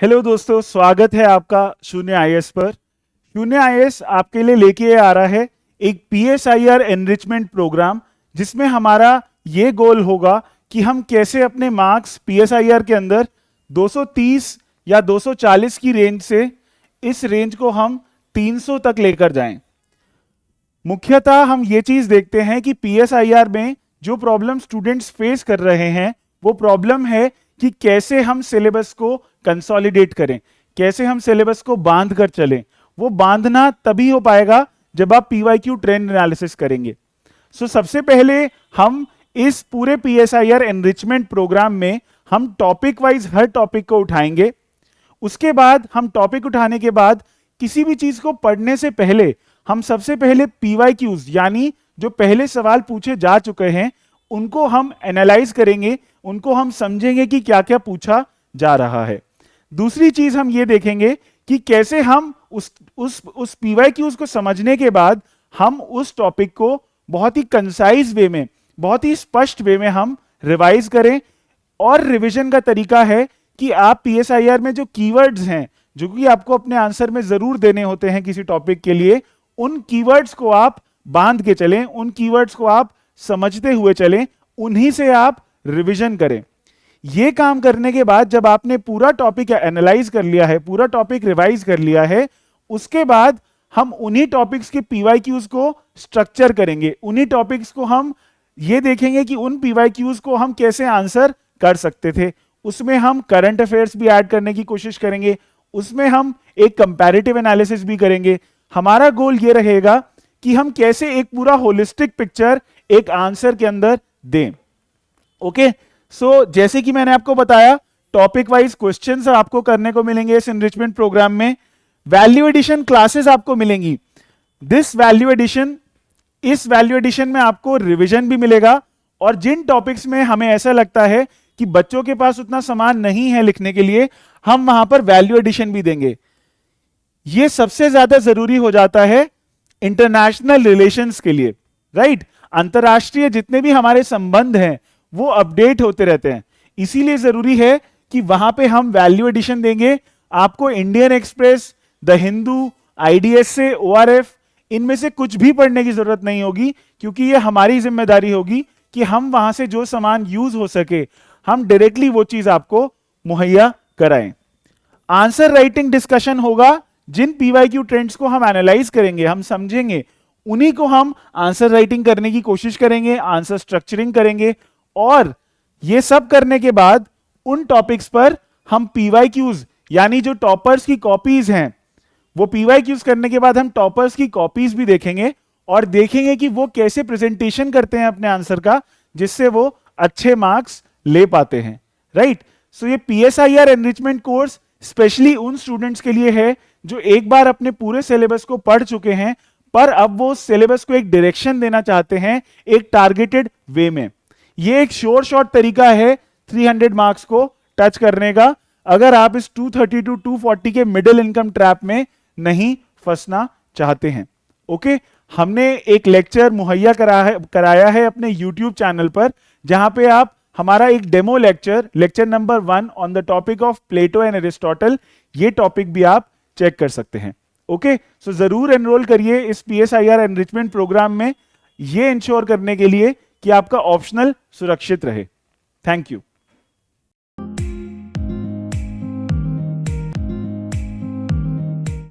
Hello दोस्तों, स्वागत है आपका शून्य आईएएस पर। शून्य आईएएस आपके लिए लेके आ रहा है एक पीएसआईआर एनरिचमेंट प्रोग्राम, जिसमें हमारा ये गोल होगा कि हम कैसे अपने मार्क्स पीएसआईआर के अंदर 230 या 240 की रेंज से इस रेंज को हम 300 तक लेकर जाएं। मुख्यतः हम ये चीज देखते हैं कि पीएसआईआर में जो प्रॉब्लम स्टूडेंट्स फेस कर रहे हैं वो प्रॉब्लम है कि कैसे हम सिलेबस को कंसोलिडेट करें, कैसे हम सिलेबस को बांध कर चलें। वो बांधना तभी हो पाएगा जब आप पीवाईक्यू ट्रेंड एनालिसिस करेंगे। सबसे पहले हम इस पूरे पीएसआईआर एनरिचमेंट प्रोग्राम में हम टॉपिक वाइज हर टॉपिक को उठाएंगे। उसके बाद हम टॉपिक उठाने के बाद किसी भी चीज को पढ़ने से पहले हम सबसे पहले पीवाईक्यूज यानी जो पहले सवाल पूछे जा चुके हैं उनको हम एनालाइज करेंगे, उनको हम समझेंगे कि क्या क्या पूछा जा रहा है। दूसरी चीज हम ये देखेंगे कि कैसे हम उस पीवाईक्यूज को समझने के बाद हम उस टॉपिक को बहुत ही कंसाइज वे में, बहुत ही स्पष्ट वे में हम रिवाइज करें। और रिवीजन का तरीका है कि आप पीएसआईआर में जो कीवर्ड्स हैं जो कि आपको अपने आंसर में जरूर देने होते हैं किसी टॉपिक के लिए, उन कीवर्ड्स को आप बांध के चलें, उन कीवर्ड्स को आप समझते हुए चलें, उन्हीं से आप रिवीजन करें। यह काम करने के बाद जब आपने पूरा टॉपिक एनालाइज कर लिया है, पूरा टॉपिक रिवाइज कर लिया है, उसके बाद हम उन्हीं टॉपिक्स के पीवाईक्यूज को स्ट्रक्चर करेंगे। उन्हीं टॉपिक्स को हम ये देखेंगे कि उन पीवाईक्यूज को हम कैसे आंसर कर सकते थे। उसमें हम करंट अफेयर्स भी ऐड करने की कोशिश करेंगे, उसमें हम एक कंपैरेटिव एनालिसिस भी करेंगे। हमारा गोल ये रहेगा कि हम कैसे एक पूरा होलिस्टिक पिक्चर एक आंसर के अंदर दें। ओके, जैसे कि मैंने आपको बताया, टॉपिक वाइज क्वेश्चंस आपको करने को मिलेंगे इस एनरिचमेंट प्रोग्राम में। वैल्यू एडिशन क्लासेस आपको मिलेंगी। इस वैल्यू एडिशन में आपको रिवीजन भी मिलेगा। और जिन टॉपिक्स में हमें ऐसा लगता है कि बच्चों के पास उतना सामान नहीं है लिखने के लिए, हम वहां पर वैल्यू एडिशन भी देंगे। यह सबसे ज्यादा जरूरी हो जाता है इंटरनेशनल रिलेशंस के लिए, राइट। अंतरराष्ट्रीय जितने भी हमारे संबंध हैं वो अपडेट होते रहते हैं, इसीलिए जरूरी है कि वहां पे हम वैल्यू एडिशन देंगे। आपको Indian express, the Hindu, IDSA, ORF, इनमें से कुछ भी पढ़ने की जरूरत नहीं होगी, क्योंकि ये हमारी जिम्मेदारी होगी कि हम वहां से जो सामान यूज हो सके हम डायरेक्टली वो चीज आपको मुहैया कराएं। आंसर राइटिंग डिस्कशन होगा। जिन पीवाईक्यू ट्रेंड्स को हम एनालाइज करेंगे, हम समझेंगे, उन्हीं को हम आंसर राइटिंग करने की कोशिश करेंगे, आंसर स्ट्रक्चरिंग करेंगे। और ये सब करने के बाद उन टॉपिक्स पर हम पीवाईक्यूज यानी जो टॉपर्स की कॉपीज हैं, वो पीवाईक्यूज करने के बाद हम टॉपर्स की कॉपीज भी देखेंगे और देखेंगे कि वो कैसे प्रेजेंटेशन करते हैं अपने आंसर का, जिससे वो अच्छे मार्क्स ले पाते हैं, राइट। ये पीएसआईआर एनरिचमेंट कोर्स स्पेशली उन स्टूडेंट्स के लिए है जो एक बार अपने पूरे सिलेबस को पढ़ चुके हैं, पर अब वो सिलेबस को एक डायरेक्शन देना चाहते हैं एक टारगेटेड वे में। ये एक शॉर्ट तरीका है 300 मार्क्स को टच करने का, अगर आप इस 230 टू 240 के मिडिल इनकम ट्रैप में नहीं फंसना चाहते हैं। ओके, हमने एक लेक्चर मुहैया कराया है अपने YouTube चैनल पर, जहां पे आप हमारा एक demo lecture number 1 on the topic of Plato and Aristotle, ये टॉपिक भी आप चेक कर सकते हैं। ओके, जरूर एनरोल करिए इस पीएसआईआर एनरिचमेंट प्रोग्राम में, ये इंश्योर करने के लिए कि आपका ऑप्शनल सुरक्षित रहे। Thank you.